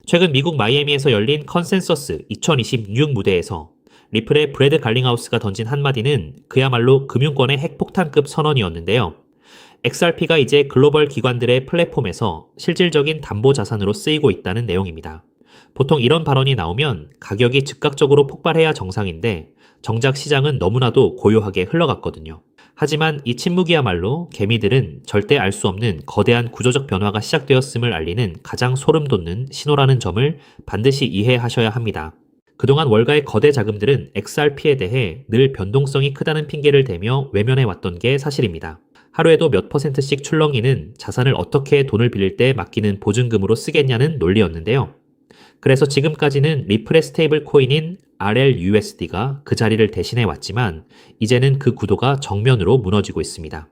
최근 미국 마이애미에서 열린 컨센서스 2026 무대에서 리플의 브래드 갈링하우스가 던진 한마디는 그야말로 금융권의 핵폭탄급 선언이었는데요. XRP가 이제 글로벌 기관들의 플랫폼에서 실질적인 담보 자산으로 쓰이고 있다는 내용입니다. 보통 이런 발언이 나오면 가격이 즉각적으로 폭발해야 정상인데 정작 시장은 너무나도 고요하게 흘러갔거든요. 하지만 이 침묵이야말로 개미들은 절대 알 수 없는 거대한 구조적 변화가 시작되었음을 알리는 가장 소름 돋는 신호라는 점을 반드시 이해하셔야 합니다. 그동안 월가의 거대 자금들은 XRP에 대해 늘 변동성이 크다는 핑계를 대며 외면해왔던 게 사실입니다. 하루에도 몇 %씩 출렁이는 자산을 어떻게 돈을 빌릴 때 맡기는 보증금으로 쓰겠냐는 논리였는데요. 그래서 지금까지는 리플의 스테이블 코인인 RLUSD가 그 자리를 대신해 왔지만 이제는 그 구도가 정면으로 무너지고 있습니다.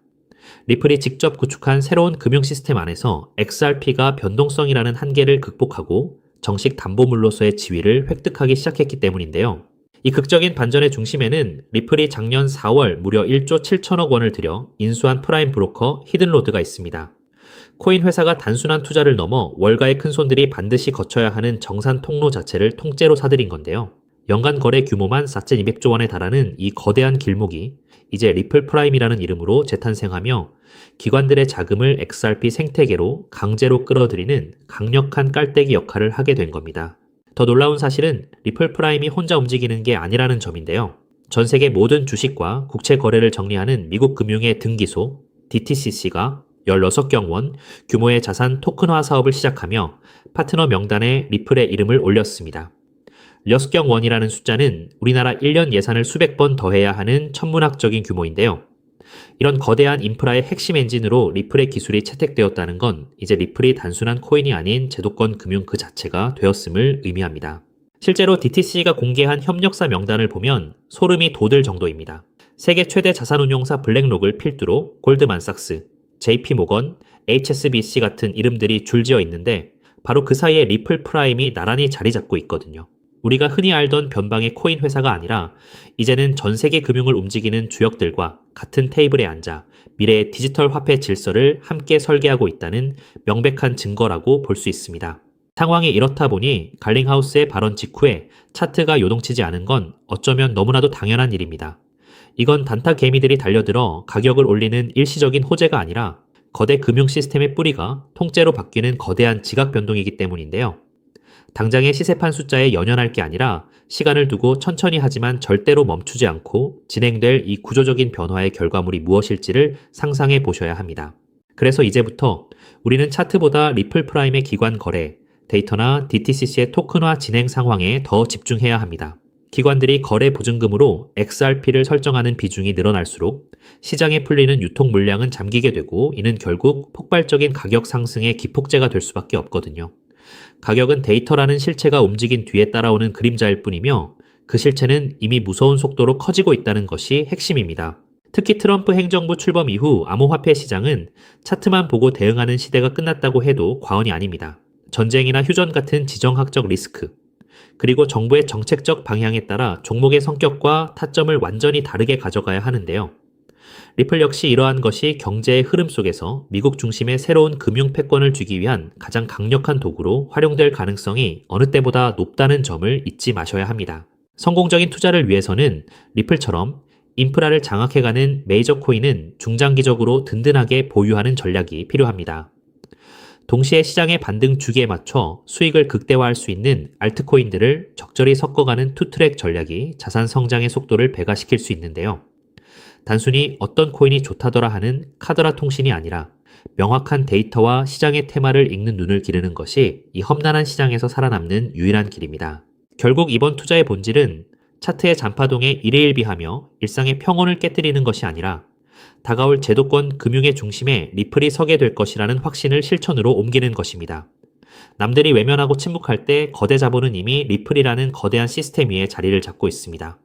리플이 직접 구축한 새로운 금융 시스템 안에서 XRP가 변동성이라는 한계를 극복하고 정식 담보물로서의 지위를 획득하기 시작했기 때문인데요. 이 극적인 반전의 중심에는 리플이 작년 4월 무려 1조 7천억 원을 들여 인수한 프라임 브로커 히든로드가 있습니다. 코인 회사가 단순한 투자를 넘어 월가의 큰손들이 반드시 거쳐야 하는 정산 통로 자체를 통째로 사들인 건데요. 연간 거래 규모만 4,200조 원에 달하는 이 거대한 길목이 이제 리플 프라임이라는 이름으로 재탄생하며 기관들의 자금을 XRP 생태계로 강제로 끌어들이는 강력한 깔때기 역할을 하게 된 겁니다. 더 놀라운 사실은 리플 프라임이 혼자 움직이는 게 아니라는 점인데요. 전 세계 모든 주식과 국채 거래를 정리하는 미국 금융의 등기소 DTCC가 16경원 규모의 자산 토큰화 사업을 시작하며 파트너 명단에 리플의 이름을 올렸습니다. 16경원이라는 숫자는 우리나라 1년 예산을 수백 번 더해야 하는 천문학적인 규모인데요. 이런 거대한 인프라의 핵심 엔진으로 리플의 기술이 채택되었다는 건 이제 리플이 단순한 코인이 아닌 제도권 금융 그 자체가 되었음을 의미합니다. 실제로 DTC가 공개한 협력사 명단을 보면 소름이 돋을 정도입니다. 세계 최대 자산운용사 블랙록을 필두로 골드만삭스, JP모건, HSBC 같은 이름들이 줄지어 있는데 바로 그 사이에 리플 프라임이 나란히 자리 잡고 있거든요. 우리가 흔히 알던 변방의 코인 회사가 아니라 이제는 전 세계 금융을 움직이는 주역들과 같은 테이블에 앉아 미래의 디지털 화폐 질서를 함께 설계하고 있다는 명백한 증거라고 볼 수 있습니다. 상황이 이렇다 보니 갈링하우스의 발언 직후에 차트가 요동치지 않은 건 어쩌면 너무나도 당연한 일입니다. 이건 단타 개미들이 달려들어 가격을 올리는 일시적인 호재가 아니라 거대 금융 시스템의 뿌리가 통째로 바뀌는 거대한 지각 변동이기 때문인데요. 당장의 시세판 숫자에 연연할 게 아니라 시간을 두고 천천히 하지만 절대로 멈추지 않고 진행될 이 구조적인 변화의 결과물이 무엇일지를 상상해 보셔야 합니다. 그래서 이제부터 우리는 차트보다 리플 프라임의 기관 거래, 데이터나 DTCC의 토큰화 진행 상황에 더 집중해야 합니다. 기관들이 거래 보증금으로 XRP를 설정하는 비중이 늘어날수록 시장에 풀리는 유통 물량은 잠기게 되고 이는 결국 폭발적인 가격 상승의 기폭제가 될 수밖에 없거든요. 가격은 데이터라는 실체가 움직인 뒤에 따라오는 그림자일 뿐이며 그 실체는 이미 무서운 속도로 커지고 있다는 것이 핵심입니다. 특히 트럼프 행정부 출범 이후 암호화폐 시장은 차트만 보고 대응하는 시대가 끝났다고 해도 과언이 아닙니다. 전쟁이나 휴전 같은 지정학적 리스크, 그리고 정부의 정책적 방향에 따라 종목의 성격과 타점을 완전히 다르게 가져가야 하는데요. 리플 역시 이러한 것이 경제의 흐름 속에서 미국 중심의 새로운 금융 패권을 주기 위한 가장 강력한 도구로 활용될 가능성이 어느 때보다 높다는 점을 잊지 마셔야 합니다. 성공적인 투자를 위해서는 리플처럼 인프라를 장악해가는 메이저 코인은 중장기적으로 든든하게 보유하는 전략이 필요합니다. 동시에 시장의 반등 주기에 맞춰 수익을 극대화할 수 있는 알트코인들을 적절히 섞어가는 투트랙 전략이 자산 성장의 속도를 배가시킬 수 있는데요. 단순히 어떤 코인이 좋다더라 하는 카더라 통신이 아니라 명확한 데이터와 시장의 테마를 읽는 눈을 기르는 것이 이 험난한 시장에서 살아남는 유일한 길입니다. 결국 이번 투자의 본질은 차트의 잔파동에 일희일비하며 일상의 평온을 깨뜨리는 것이 아니라 다가올 제도권 금융의 중심에 리플이 서게 될 것이라는 확신을 실천으로 옮기는 것입니다. 남들이 외면하고 침묵할 때 거대 자본은 이미 리플이라는 거대한 시스템 위에 자리를 잡고 있습니다.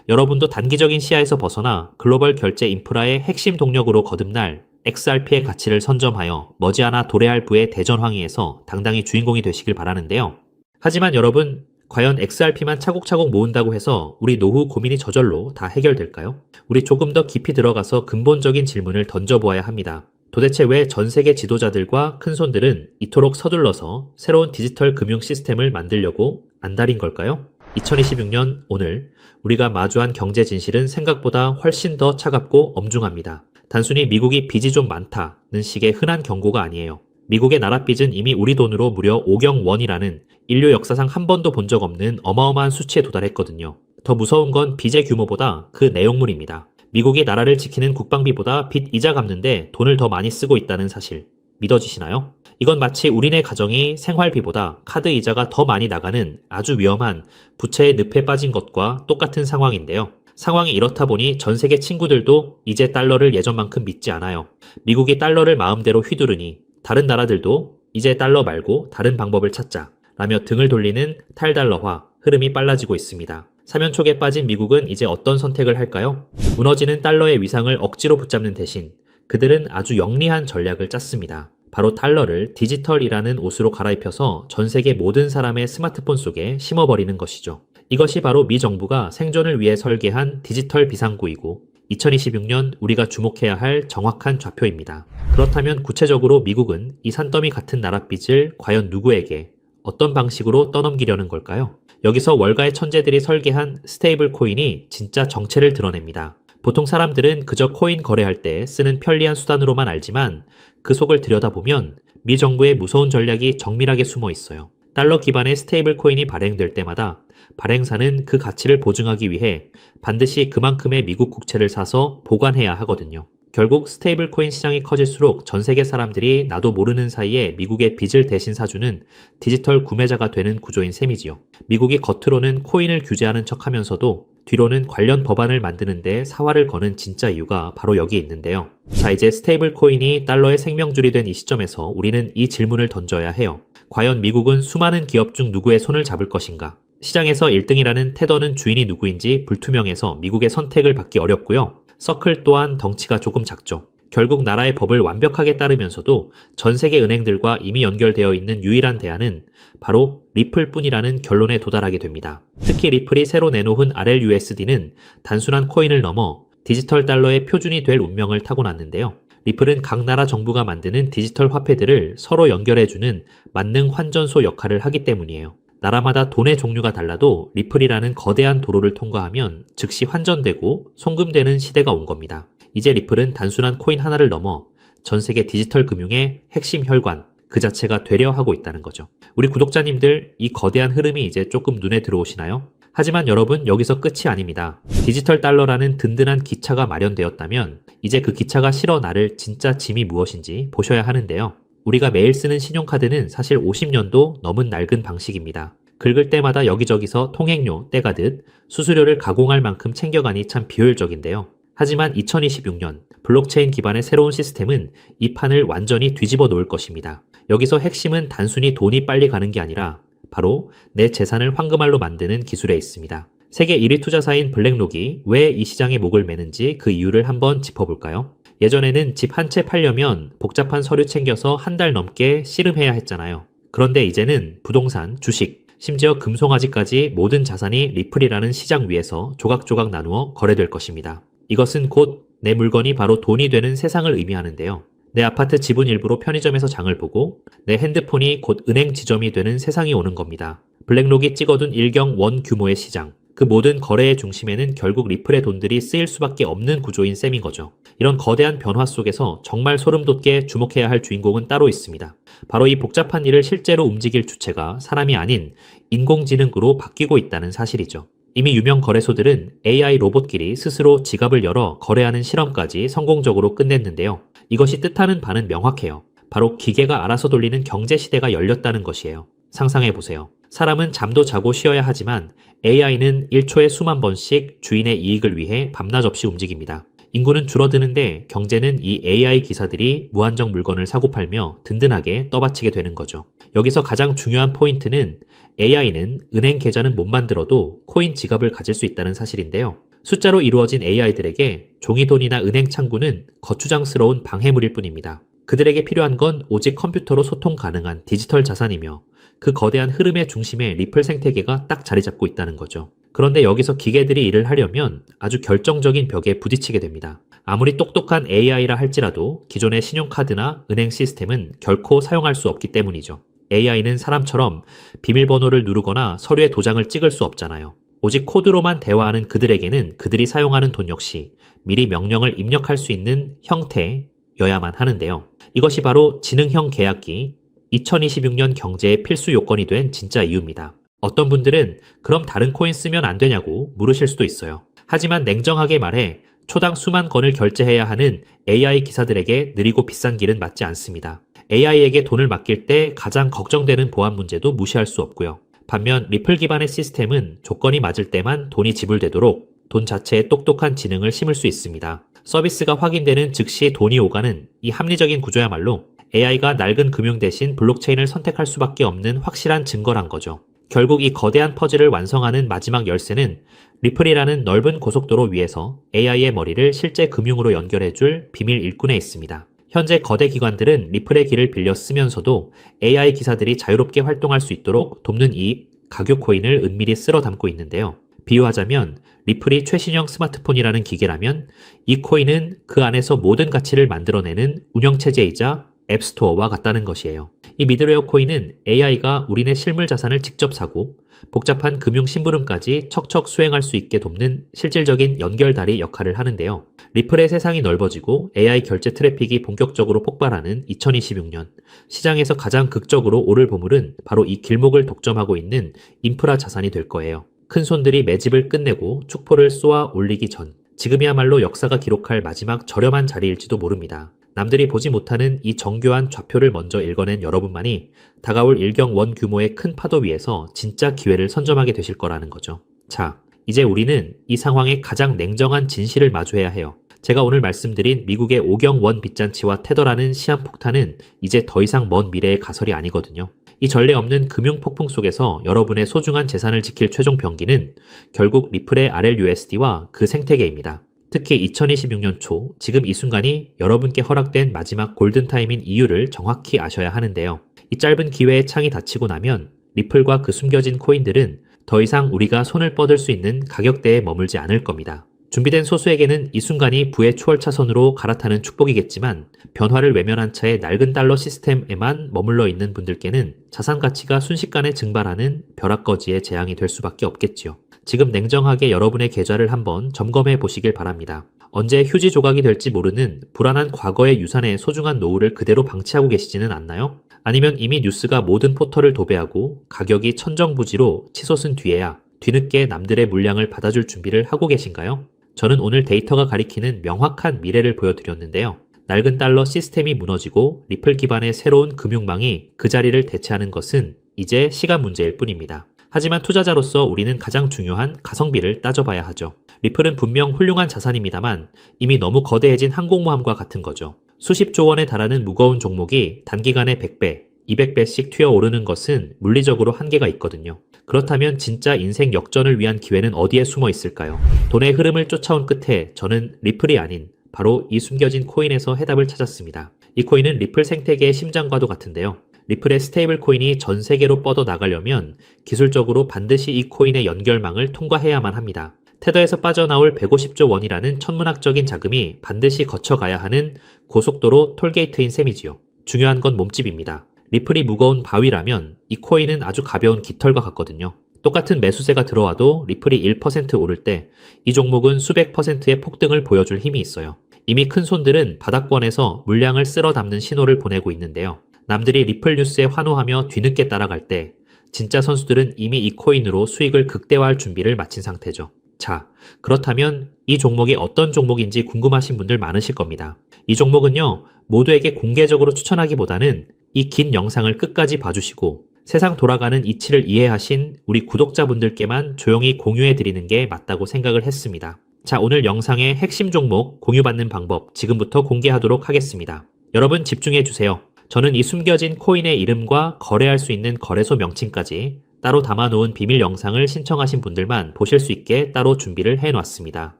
여러분도 단기적인 시야에서 벗어나 글로벌 결제 인프라의 핵심 동력으로 거듭날 XRP의 가치를 선점하여 머지않아 도래할 부의 대전황위에서 당당히 주인공이 되시길 바라는데요. 하지만 여러분, 과연 XRP만 차곡차곡 모은다고 해서 우리 노후 고민이 저절로 다 해결될까요? 우리 조금 더 깊이 들어가서 근본적인 질문을 던져보아야 합니다. 도대체 왜 전 세계 지도자들과 큰손들은 이토록 서둘러서 새로운 디지털 금융 시스템을 만들려고 안달인 걸까요? 2026년 오늘 우리가 마주한 경제 진실은 생각보다 훨씬 더 차갑고 엄중합니다. 단순히 미국이 빚이 좀 많다는 식의 흔한 경고가 아니에요. 미국의 나라 빚은 이미 우리 돈으로 무려 5경 원이라는 인류 역사상 한 번도 본 적 없는 어마어마한 수치에 도달했거든요. 더 무서운 건 빚의 규모보다 그 내용물입니다. 미국이 나라를 지키는 국방비보다 빚 이자 갚는데 돈을 더 많이 쓰고 있다는 사실 믿어지시나요? 이건 마치 우리네 가정이 생활비보다 카드 이자가 더 많이 나가는 아주 위험한 부채의 늪에 빠진 것과 똑같은 상황인데요. 상황이 이렇다 보니 전 세계 친구들도 이제 달러를 예전만큼 믿지 않아요. 미국이 달러를 마음대로 휘두르니 다른 나라들도 이제 달러 말고 다른 방법을 찾자 라며 등을 돌리는 탈달러화 흐름이 빨라지고 있습니다. 사면초에 빠진 미국은 이제 어떤 선택을 할까요? 무너지는 달러의 위상을 억지로 붙잡는 대신 그들은 아주 영리한 전략을 짰습니다. 바로 달러를 디지털이라는 옷으로 갈아입혀서 전 세계 모든 사람의 스마트폰 속에 심어버리는 것이죠. 이것이 바로 미 정부가 생존을 위해 설계한 디지털 비상구이고 2026년 우리가 주목해야 할 정확한 좌표입니다. 그렇다면 구체적으로 미국은 이 산더미 같은 나라 빚을 과연 누구에게 어떤 방식으로 떠넘기려는 걸까요? 여기서 월가의 천재들이 설계한 스테이블 코인이 진짜 정체를 드러냅니다. 보통 사람들은 그저 코인 거래할 때 쓰는 편리한 수단으로만 알지만 그 속을 들여다보면 미 정부의 무서운 전략이 정밀하게 숨어 있어요. 달러 기반의 스테이블 코인이 발행될 때마다 발행사는 그 가치를 보증하기 위해 반드시 그만큼의 미국 국채를 사서 보관해야 하거든요. 결국 스테이블 코인 시장이 커질수록 전 세계 사람들이 나도 모르는 사이에 미국의 빚을 대신 사주는 디지털 구매자가 되는 구조인 셈이지요. 미국이 겉으로는 코인을 규제하는 척하면서도 뒤로는 관련 법안을 만드는데 사활을 거는 진짜 이유가 바로 여기 있는데요. 자, 이제 스테이블 코인이 달러의 생명줄이 된 이 시점에서 우리는 이 질문을 던져야 해요. 과연 미국은 수많은 기업 중 누구의 손을 잡을 것인가? 시장에서 1등이라는 테더는 주인이 누구인지 불투명해서 미국의 선택을 받기 어렵고요. 서클 또한 덩치가 조금 작죠. 결국 나라의 법을 완벽하게 따르면서도 전 세계 은행들과 이미 연결되어 있는 유일한 대안은 바로 리플뿐이라는 결론에 도달하게 됩니다. 특히 리플이 새로 내놓은 RLUSD는 단순한 코인을 넘어 디지털 달러의 표준이 될 운명을 타고났는데요. 리플은 각 나라 정부가 만드는 디지털 화폐들을 서로 연결해주는 만능 환전소 역할을 하기 때문이에요. 나라마다 돈의 종류가 달라도 리플이라는 거대한 도로를 통과하면 즉시 환전되고 송금되는 시대가 온 겁니다. 이제 리플은 단순한 코인 하나를 넘어 전 세계 디지털 금융의 핵심 혈관 그 자체가 되려 하고 있다는 거죠. 우리 구독자님들 이 거대한 흐름이 이제 조금 눈에 들어오시나요? 하지만 여러분 여기서 끝이 아닙니다. 디지털 달러라는 든든한 기차가 마련되었다면 이제 그 기차가 실어 나를 진짜 짐이 무엇인지 보셔야 하는데요. 우리가 매일 쓰는 신용카드는 사실 50년도 넘은 낡은 방식입니다. 긁을 때마다 여기저기서 통행료 떼가듯 수수료를 가공할 만큼 챙겨가니 참 비효율적인데요. 하지만 2026년 블록체인 기반의 새로운 시스템은 이 판을 완전히 뒤집어 놓을 것입니다. 여기서 핵심은 단순히 돈이 빨리 가는 게 아니라 바로 내 재산을 황금알로 만드는 기술에 있습니다. 세계 1위 투자사인 블랙록이 왜 이 시장에 목을 매는지 그 이유를 한번 짚어볼까요? 예전에는 집 한 채 팔려면 복잡한 서류 챙겨서 한 달 넘게 씨름해야 했잖아요. 그런데 이제는 부동산, 주식, 심지어 금송아지까지 모든 자산이 리플이라는 시장 위에서 조각조각 나누어 거래될 것입니다. 이것은 곧 내 물건이 바로 돈이 되는 세상을 의미하는데요. 내 아파트 지분 일부로 편의점에서 장을 보고 내 핸드폰이 곧 은행 지점이 되는 세상이 오는 겁니다. 블랙록이 찍어둔 일경 원 규모의 시장. 그 모든 거래의 중심에는 결국 리플의 돈들이 쓰일 수밖에 없는 구조인 셈인 거죠. 이런 거대한 변화 속에서 정말 소름 돋게 주목해야 할 주인공은 따로 있습니다. 바로 이 복잡한 일을 실제로 움직일 주체가 사람이 아닌 인공지능으로 바뀌고 있다는 사실이죠. 이미 유명 거래소들은 AI 로봇끼리 스스로 지갑을 열어 거래하는 실험까지 성공적으로 끝냈는데요. 이것이 뜻하는 바는 명확해요. 바로 기계가 알아서 돌리는 경제 시대가 열렸다는 것이에요. 상상해보세요. 사람은 잠도 자고 쉬어야 하지만 AI는 1초에 수만 번씩 주인의 이익을 위해 밤낮 없이 움직입니다. 인구는 줄어드는데 경제는 이 AI 기사들이 무한정 물건을 사고 팔며 든든하게 떠받치게 되는 거죠. 여기서 가장 중요한 포인트는 AI는 은행 계좌는 못 만들어도 코인 지갑을 가질 수 있다는 사실인데요. 숫자로 이루어진 AI들에게 종이돈이나 은행 창구는 거추장스러운 방해물일 뿐입니다. 그들에게 필요한 건 오직 컴퓨터로 소통 가능한 디지털 자산이며 그 거대한 흐름의 중심에 리플 생태계가 딱 자리 잡고 있다는 거죠. 그런데 여기서 기계들이 일을 하려면 아주 결정적인 벽에 부딪히게 됩니다. 아무리 똑똑한 AI라 할지라도 기존의 신용카드나 은행 시스템은 결코 사용할 수 없기 때문이죠. AI는 사람처럼 비밀번호를 누르거나 서류에 도장을 찍을 수 없잖아요. 오직 코드로만 대화하는 그들에게는 그들이 사용하는 돈 역시 미리 명령을 입력할 수 있는 형태여야만 하는데요. 이것이 바로 지능형 계약기 2026년 경제의 필수 요건이 된 진짜 이유입니다. 어떤 분들은 그럼 다른 코인 쓰면 안 되냐고 물으실 수도 있어요. 하지만 냉정하게 말해 초당 수만 건을 결제해야 하는 AI 기사들에게 느리고 비싼 길은 맞지 않습니다. AI에게 돈을 맡길 때 가장 걱정되는 보안 문제도 무시할 수 없고요. 반면 리플 기반의 시스템은 조건이 맞을 때만 돈이 지불되도록 돈 자체에 똑똑한 지능을 심을 수 있습니다. 서비스가 확인되는 즉시 돈이 오가는 이 합리적인 구조야말로 AI가 낡은 금융 대신 블록체인을 선택할 수밖에 없는 확실한 증거란 거죠. 결국 이 거대한 퍼즐을 완성하는 마지막 열쇠는 리플이라는 넓은 고속도로 위에서 AI의 머리를 실제 금융으로 연결해줄 비밀 일꾼에 있습니다. 현재 거대 기관들은 리플의 길을 빌려 쓰면서도 AI 기사들이 자유롭게 활동할 수 있도록 돕는 이 가교 코인을 은밀히 쓸어 담고 있는데요. 비유하자면 리플이 최신형 스마트폰이라는 기계라면 이 코인은 그 안에서 모든 가치를 만들어내는 운영체제이자 앱스토어와 같다는 것이에요. 이 미드웨어 코인은 AI가 우리네 실물 자산을 직접 사고 복잡한 금융 심부름까지 척척 수행할 수 있게 돕는 실질적인 연결다리 역할을 하는데요. 리플의 세상이 넓어지고 AI 결제 트래픽이 본격적으로 폭발하는 2026년 시장에서 가장 극적으로 오를 보물은 바로 이 길목을 독점하고 있는 인프라 자산이 될 거예요. 큰 손들이 매집을 끝내고 축포를 쏘아 올리기 전 지금이야말로 역사가 기록할 마지막 저렴한 자리일지도 모릅니다. 남들이 보지 못하는 이 정교한 좌표를 먼저 읽어낸 여러분만이 다가올 일경원 규모의 큰 파도 위에서 진짜 기회를 선점하게 되실 거라는 거죠. 자, 이제 우리는 이 상황의 가장 냉정한 진실을 마주해야 해요. 제가 오늘 말씀드린 미국의 오경원 빚잔치와 테더라는 시한폭탄은 이제 더 이상 먼 미래의 가설이 아니거든요. 이 전례 없는 금융 폭풍 속에서 여러분의 소중한 재산을 지킬 최종 병기는 결국 리플의 RLUSD와 그 생태계입니다. 특히 2026년 초 지금 이 순간이 여러분께 허락된 마지막 골든타임인 이유를 정확히 아셔야 하는데요. 이 짧은 기회의 창이 닫히고 나면 리플과 그 숨겨진 코인들은 더 이상 우리가 손을 뻗을 수 있는 가격대에 머물지 않을 겁니다. 준비된 소수에게는 이 순간이 부의 추월차선으로 갈아타는 축복이겠지만 변화를 외면한 채 낡은 달러 시스템에만 머물러 있는 분들께는 자산 가치가 순식간에 증발하는 벼락거지의 재앙이 될 수밖에 없겠지요. 지금 냉정하게 여러분의 계좌를 한번 점검해 보시길 바랍니다. 언제 휴지 조각이 될지 모르는 불안한 과거의 유산의 소중한 노후를 그대로 방치하고 계시지는 않나요? 아니면 이미 뉴스가 모든 포털을 도배하고 가격이 천정부지로 치솟은 뒤에야 뒤늦게 남들의 물량을 받아줄 준비를 하고 계신가요? 저는 오늘 데이터가 가리키는 명확한 미래를 보여드렸는데요. 낡은 달러 시스템이 무너지고 리플 기반의 새로운 금융망이 그 자리를 대체하는 것은 이제 시간 문제일 뿐입니다. 하지만 투자자로서 우리는 가장 중요한 가성비를 따져봐야 하죠. 리플은 분명 훌륭한 자산입니다만 이미 너무 거대해진 항공모함과 같은 거죠. 수십조 원에 달하는 무거운 종목이 단기간에 100배, 200배씩 튀어오르는 것은 물리적으로 한계가 있거든요. 그렇다면 진짜 인생 역전을 위한 기회는 어디에 숨어 있을까요? 돈의 흐름을 쫓아온 끝에 저는 리플이 아닌 바로 이 숨겨진 코인에서 해답을 찾았습니다. 이 코인은 리플 생태계의 심장과도 같은데요. 리플의 스테이블 코인이 전 세계로 뻗어나가려면 기술적으로 반드시 이 코인의 연결망을 통과해야만 합니다. 테더에서 빠져나올 150조 원이라는 천문학적인 자금이 반드시 거쳐가야 하는 고속도로 톨게이트인 셈이지요. 중요한 건 몸집입니다. 리플이 무거운 바위라면 이 코인은 아주 가벼운 깃털과 같거든요. 똑같은 매수세가 들어와도 리플이 1% 오를 때 이 종목은 수백 %의 폭등을 보여줄 힘이 있어요. 이미 큰 손들은 바닥권에서 물량을 쓸어 담는 신호를 보내고 있는데요. 남들이 리플 뉴스에 환호하며 뒤늦게 따라갈 때 진짜 선수들은 이미 이 코인으로 수익을 극대화할 준비를 마친 상태죠. 자, 그렇다면 이 종목이 어떤 종목인지 궁금하신 분들 많으실 겁니다. 이 종목은요, 모두에게 공개적으로 추천하기보다는 이 긴 영상을 끝까지 봐주시고 세상 돌아가는 이치를 이해하신 우리 구독자분들께만 조용히 공유해드리는 게 맞다고 생각을 했습니다. 자, 오늘 영상의 핵심 종목 공유받는 방법 지금부터 공개하도록 하겠습니다. 여러분 집중해주세요. 저는 이 숨겨진 코인의 이름과 거래할 수 있는 거래소 명칭까지 따로 담아놓은 비밀 영상을 신청하신 분들만 보실 수 있게 따로 준비를 해놨습니다.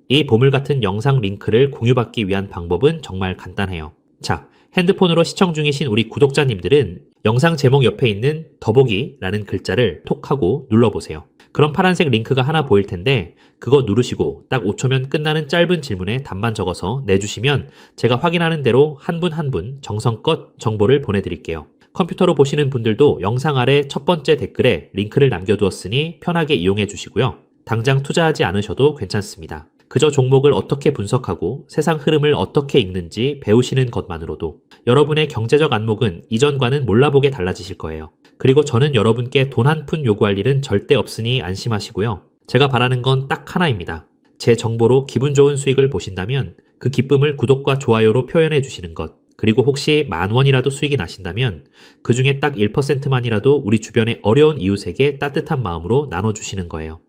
이 보물 같은 영상 링크를 공유받기 위한 방법은 정말 간단해요. 자, 핸드폰으로 시청 중이신 우리 구독자님들은 영상 제목 옆에 있는 더보기라는 글자를 톡 하고 눌러보세요. 그럼 파란색 링크가 하나 보일 텐데 그거 누르시고 딱 5초면 끝나는 짧은 질문에 답만 적어서 내주시면 제가 확인하는 대로 한 분 한 분 정성껏 정보를 보내드릴게요. 컴퓨터로 보시는 분들도 영상 아래 첫 번째 댓글에 링크를 남겨두었으니 편하게 이용해 주시고요. 당장 투자하지 않으셔도 괜찮습니다. 그저 종목을 어떻게 분석하고 세상 흐름을 어떻게 읽는지 배우시는 것만으로도 여러분의 경제적 안목은 이전과는 몰라보게 달라지실 거예요. 그리고 저는 여러분께 돈 한 푼 요구할 일은 절대 없으니 안심하시고요. 제가 바라는 건 딱 하나입니다. 제 정보로 기분 좋은 수익을 보신다면 그 기쁨을 구독과 좋아요로 표현해 주시는 것. 그리고 혹시 10,000원이라도 수익이 나신다면 그 중에 딱 1%만이라도 우리 주변의 어려운 이웃에게 따뜻한 마음으로 나눠주시는 거예요.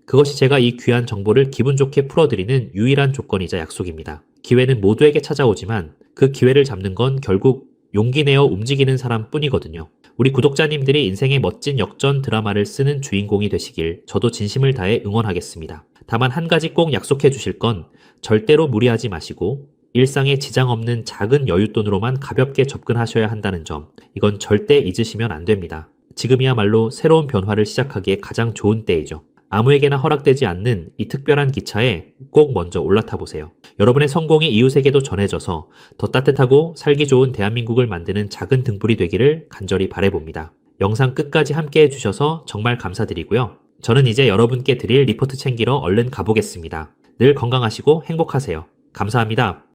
그것이 제가 이 귀한 정보를 기분 좋게 풀어드리는 유일한 조건이자 약속입니다. 기회는 모두에게 찾아오지만 그 기회를 잡는 건 결국 용기 내어 움직이는 사람 뿐이거든요. 우리 구독자님들이 인생의 멋진 역전 드라마를 쓰는 주인공이 되시길 저도 진심을 다해 응원하겠습니다. 다만 한 가지 꼭 약속해 주실 건 절대로 무리하지 마시고 일상에 지장 없는 작은 여윳돈으로만 가볍게 접근하셔야 한다는 점, 이건 절대 잊으시면 안 됩니다. 지금이야말로 새로운 변화를 시작하기에 가장 좋은 때이죠. 아무에게나 허락되지 않는 이 특별한 기차에 꼭 먼저 올라타 보세요. 여러분의 성공이 이웃에게도 전해져서 더 따뜻하고 살기 좋은 대한민국을 만드는 작은 등불이 되기를 간절히 바라봅니다. 영상 끝까지 함께 해주셔서 정말 감사드리고요. 저는 이제 여러분께 드릴 리포트 챙기러 얼른 가보겠습니다. 늘 건강하시고 행복하세요. 감사합니다.